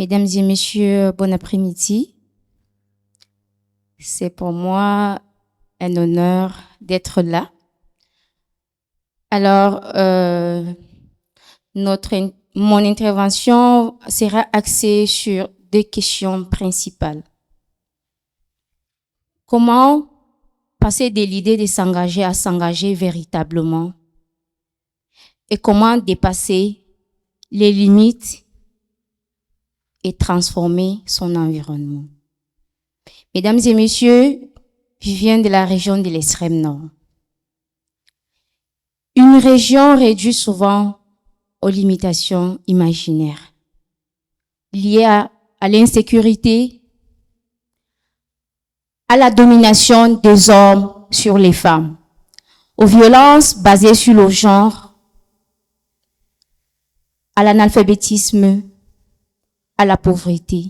Mesdames et messieurs, bon après-midi. C'est pour moi un honneur d'être là. Alors, mon intervention sera axée sur deux questions principales. Comment passer de l'idée de s'engager à s'engager véritablement? Et comment dépasser les limites et transformer son environnement? Mesdames et messieurs, je viens de la région de l'extrême nord. Une région réduite souvent aux limitations imaginaires, liées à l'insécurité, à la domination des hommes sur les femmes, aux violences basées sur le genre, à l'analphabétisme, à la pauvreté.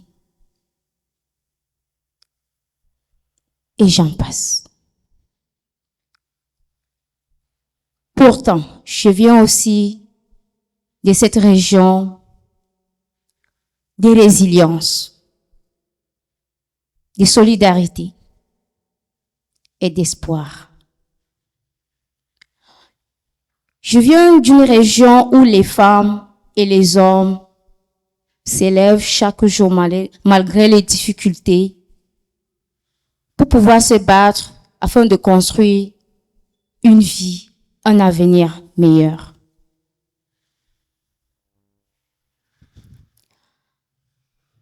Et j'en passe. Pourtant, je viens aussi de cette région de résilience, de solidarité et d'espoir. Je viens d'une région où les femmes et les hommes s'élèvent chaque jour malgré les difficultés pour pouvoir se battre afin de construire une vie, un avenir meilleur.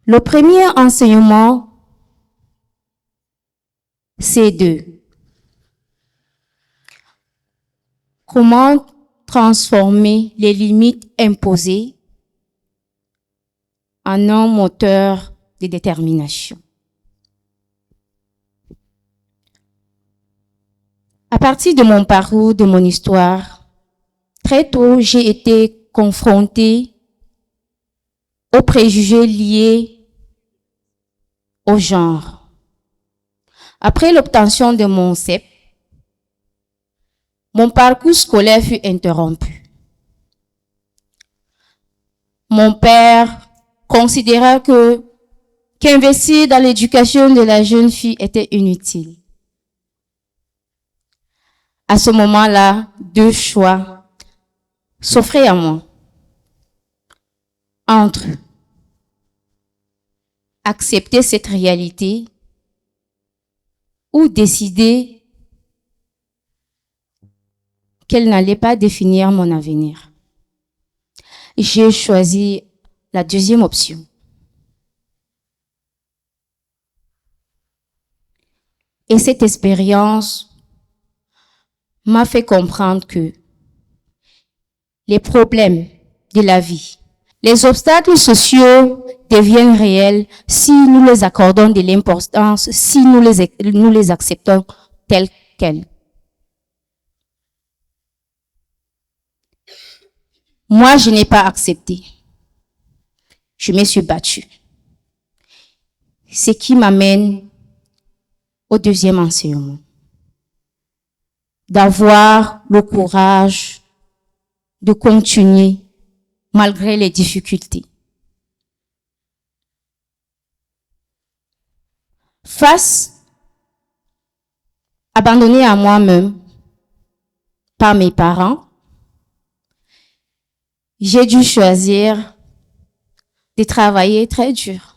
Le premier enseignement, c'est comment transformer les limites imposées en un moteur de détermination. À partir de mon parcours, de mon histoire, très tôt, j'ai été confrontée aux préjugés liés au genre. Après l'obtention de mon CEP, mon parcours scolaire fut interrompu. Mon père considéra qu'investir dans l'éducation de la jeune fille était inutile. À ce moment-là, deux choix s'offraient à moi. Entre accepter cette réalité ou décider qu'elle n'allait pas définir mon avenir. J'ai choisi la deuxième option. Et cette expérience m'a fait comprendre que les problèmes de la vie, les obstacles sociaux deviennent réels si nous les accordons de l'importance, si nous les acceptons tels quels. Moi, je n'ai pas accepté. Je me suis battue. Ce qui m'amène au deuxième enseignement. D'avoir le courage de continuer malgré les difficultés. Face abandonnée à moi-même par mes parents, j'ai dû choisir de travailler très dur.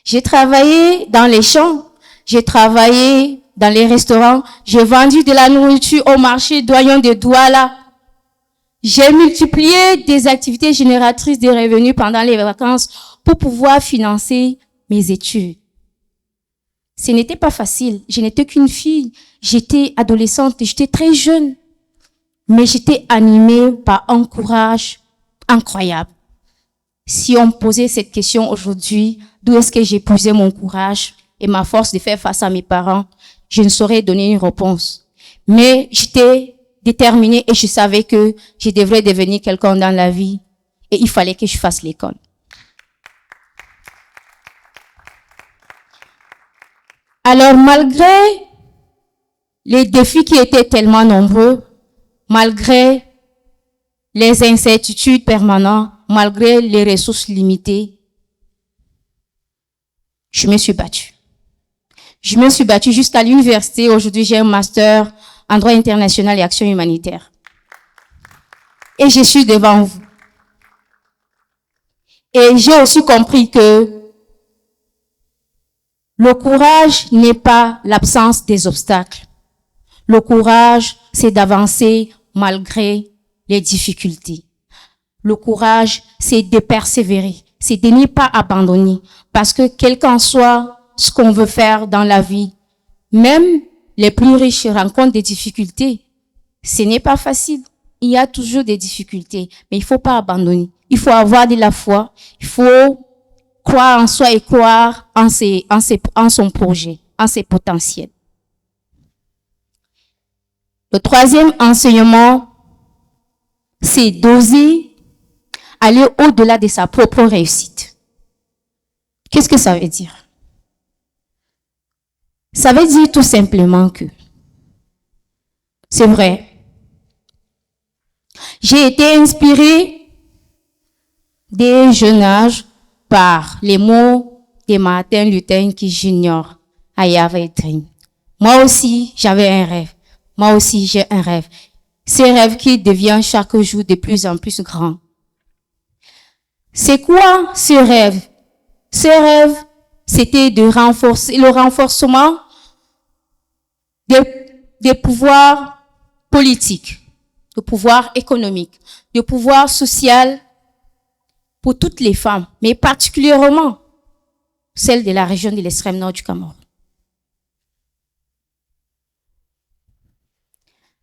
J'ai travaillé dans les champs, j'ai travaillé dans les restaurants, j'ai vendu de la nourriture au marché doyen de Douala. J'ai multiplié des activités génératrices de revenus pendant les vacances pour pouvoir financer mes études. Ce n'était pas facile. Je n'étais qu'une fille. J'étais adolescente, j'étais très jeune. Mais j'étais animée par un courage incroyable. Si on me posait cette question aujourd'hui, d'où est-ce que j'ai puisé mon courage et ma force de faire face à mes parents, je ne saurais donner une réponse. Mais j'étais déterminée et je savais que je devrais devenir quelqu'un dans la vie et il fallait que je fasse l'école. Alors, malgré les défis qui étaient tellement nombreux, malgré les incertitudes permanentes, malgré les ressources limitées, je me suis battue. Je me suis battue jusqu'à l'université. Aujourd'hui, j'ai un master en droit international et action humanitaire. Et je suis devant vous. Et j'ai aussi compris que le courage n'est pas l'absence des obstacles. Le courage, c'est d'avancer malgré les difficultés. Le courage, c'est de persévérer, c'est de ne pas abandonner. Parce que quel qu'en soit ce qu'on veut faire dans la vie, même les plus riches rencontrent des difficultés. Ce n'est pas facile. Il y a toujours des difficultés, mais il faut pas abandonner. Il faut avoir de la foi. Il faut croire en soi et croire en son projet, en ses potentiels. Le troisième enseignement, c'est d'oser aller au-delà de sa propre réussite. Qu'est-ce que ça veut dire? Ça veut dire tout simplement que, c'est vrai, j'ai été inspirée dès jeune âge par les mots de Martin Luther King Jr. I have a dream. Moi aussi, j'avais un rêve. Moi aussi, j'ai un rêve. Ce rêve qui devient chaque jour de plus en plus grand. C'est quoi ce rêve? Ce rêve, c'était de renforcer le renforcement des pouvoirs politiques, de pouvoir économique, de pouvoir social pour toutes les femmes, mais particulièrement celles de la région de l'extrême nord du Cameroun.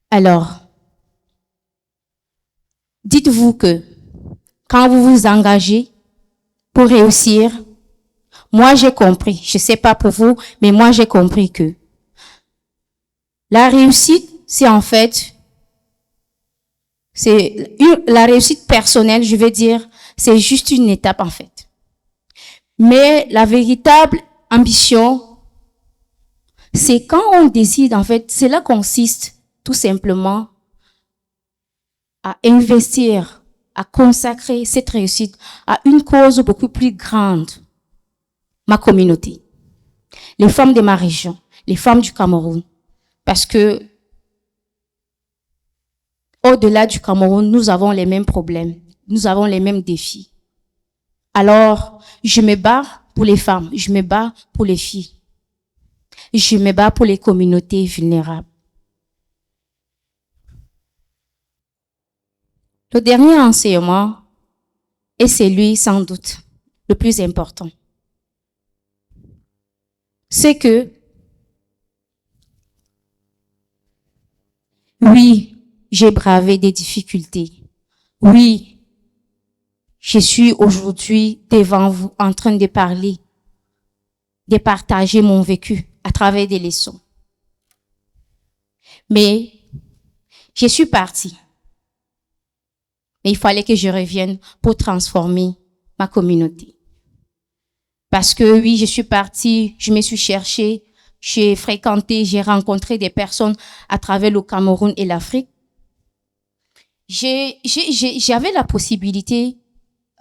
Alors, dites-vous que quand vous vous engagez pour réussir, moi j'ai compris, je sais pas pour vous, mais moi j'ai compris que la réussite, c'est en fait, la réussite personnelle, je veux dire, c'est juste une étape en fait. Mais la véritable ambition, c'est quand on décide en fait, cela consiste tout simplement à investir, à consacrer cette réussite à une cause beaucoup plus grande, ma communauté, les femmes de ma région, les femmes du Cameroun. Parce que au-delà du Cameroun, nous avons les mêmes problèmes, nous avons les mêmes défis. Alors, je me bats pour les femmes, je me bats pour les filles, je me bats pour les communautés vulnérables. Le dernier enseignement est celui sans doute le plus important. C'est que, oui, j'ai bravé des difficultés. Oui, je suis aujourd'hui devant vous en train de parler, de partager mon vécu à travers des leçons. Mais je suis partie. Mais il fallait que je revienne pour transformer ma communauté. Parce que oui, je suis partie, je me suis cherchée, j'ai fréquenté, j'ai rencontré des personnes à travers le Cameroun et l'Afrique. J'avais la possibilité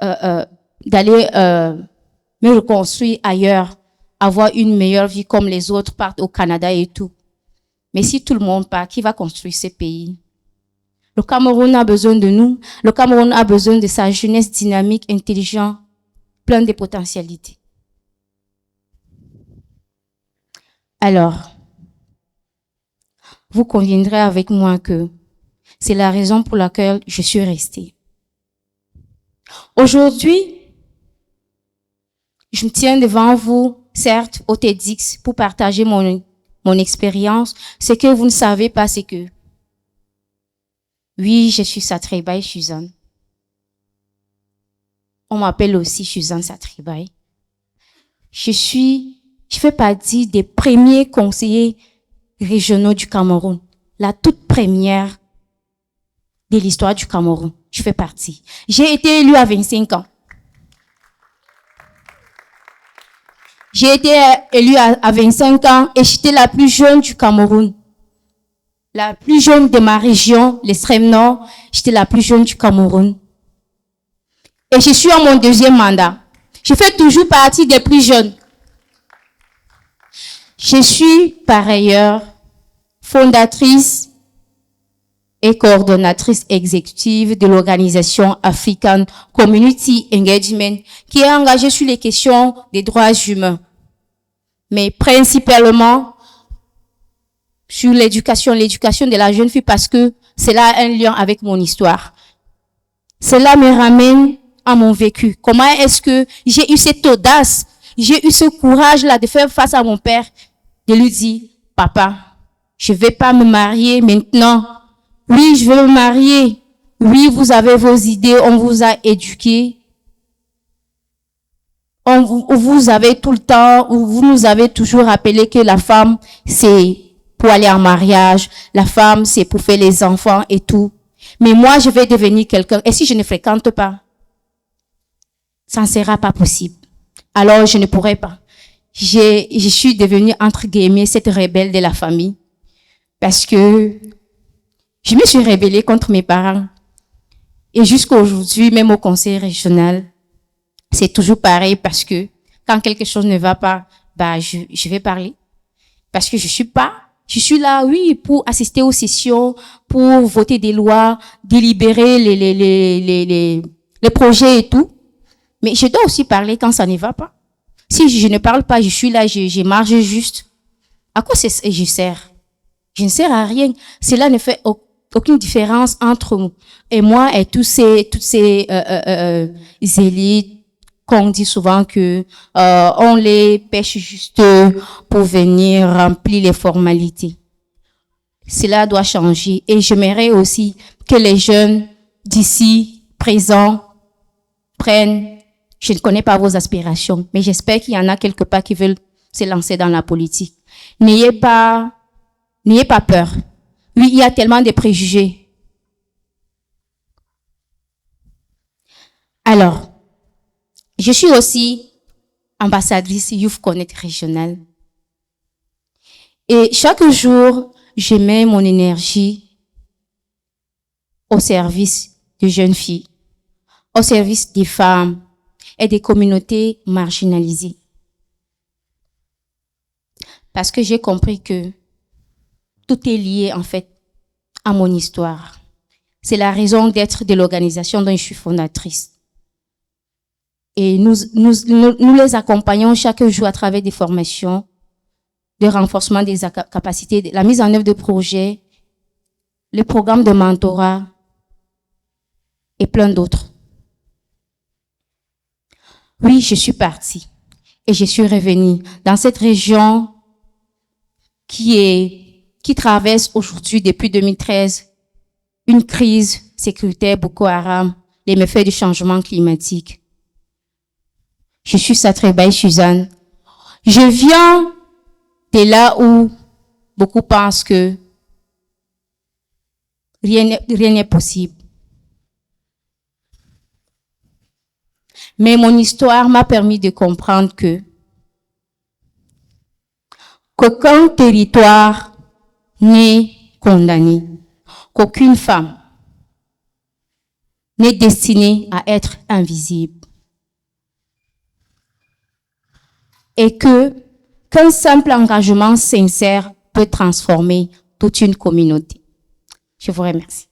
d'aller me reconstruire ailleurs, avoir une meilleure vie comme les autres partent au Canada et tout. Mais si tout le monde part, qui va construire ce pays? Le Cameroun a besoin de nous. Le Cameroun a besoin de sa jeunesse dynamique, intelligente, pleine de potentialités. Alors, vous conviendrez avec moi que c'est la raison pour laquelle je suis restée. Aujourd'hui, je me tiens devant vous, certes, au TEDx, pour partager mon expérience. Ce que vous ne savez pas, c'est que oui, je suis Satribaï Suzanne. On m'appelle aussi Suzanne Satribaï. Je fais partie des premiers conseillers régionaux du Cameroun. La toute première de l'histoire du Cameroun. Je fais partie. J'ai été élue à 25 ans. J'ai été élue à 25 ans et j'étais la plus jeune du Cameroun. La plus jeune de ma région, l'extrême nord, j'étais la plus jeune du Cameroun. Et je suis à mon deuxième mandat. Je fais toujours partie des plus jeunes. Je suis par ailleurs fondatrice et coordonnatrice exécutive de l'organisation African Community Engagement qui est engagée sur les questions des droits humains, mais principalement sur l'éducation de la jeune fille parce que cela a un lien avec mon histoire. Cela me ramène à mon vécu. Comment est-ce que j'ai eu cette audace, j'ai eu ce courage-là de faire face à mon père, de lui dire, papa, je vais pas me marier maintenant. Oui, je veux me marier. Oui, vous avez vos idées, on vous a éduqués. Vous avez tout le temps, vous nous avez toujours rappelé que la femme, c'est pour aller en mariage, la femme, c'est pour faire les enfants et tout. Mais moi, je vais devenir quelqu'un. Et si je ne fréquente pas, ça ne sera pas possible. Alors, je ne pourrai pas. Je suis devenue, entre guillemets, cette rebelle de la famille. Parce que je me suis rebellée contre mes parents. Et jusqu'à aujourd'hui, même au conseil régional, c'est toujours pareil parce que quand quelque chose ne va pas, je vais parler. Parce que je suis là, oui, pour assister aux sessions, pour voter des lois, délibérer les projets et tout. Mais je dois aussi parler quand ça ne va pas. Si je ne parle pas, je suis là, je marche juste. À quoi je sers? Je ne sers à rien. Cela ne fait aucune différence entre moi et toutes ces élites qu'on dit souvent que on les pêche juste pour venir remplir les formalités. Cela doit changer et j'aimerais aussi que les jeunes d'ici présents prennent. Je ne connais pas vos aspirations, mais j'espère qu'il y en a quelque part qui veulent se lancer dans la politique. N'ayez pas peur. Oui, il y a tellement de préjugés. Alors, je suis aussi ambassadrice Youth Connect régionale. Et chaque jour, je mets mon énergie au service des jeunes filles, au service des femmes et des communautés marginalisées. Parce que j'ai compris que tout est lié, en fait, à mon histoire. C'est la raison d'être de l'organisation dont je suis fondatrice. Et nous les accompagnons chaque jour à travers des formations, de renforcement des capacités, la mise en œuvre de projets, le programme de mentorat et plein d'autres. Oui, je suis partie et je suis revenue dans cette région qui traverse aujourd'hui, depuis 2013, une crise sécuritaire Boko Haram, les méfaits du changement climatique. Je suis Satrabaï Suzanne. Je viens de là où beaucoup pensent que rien n'est possible. Mais mon histoire m'a permis de comprendre qu'aucun territoire n'est condamné, qu'aucune femme n'est destinée à être invisible. Et qu'un simple engagement sincère peut transformer toute une communauté. Je vous remercie.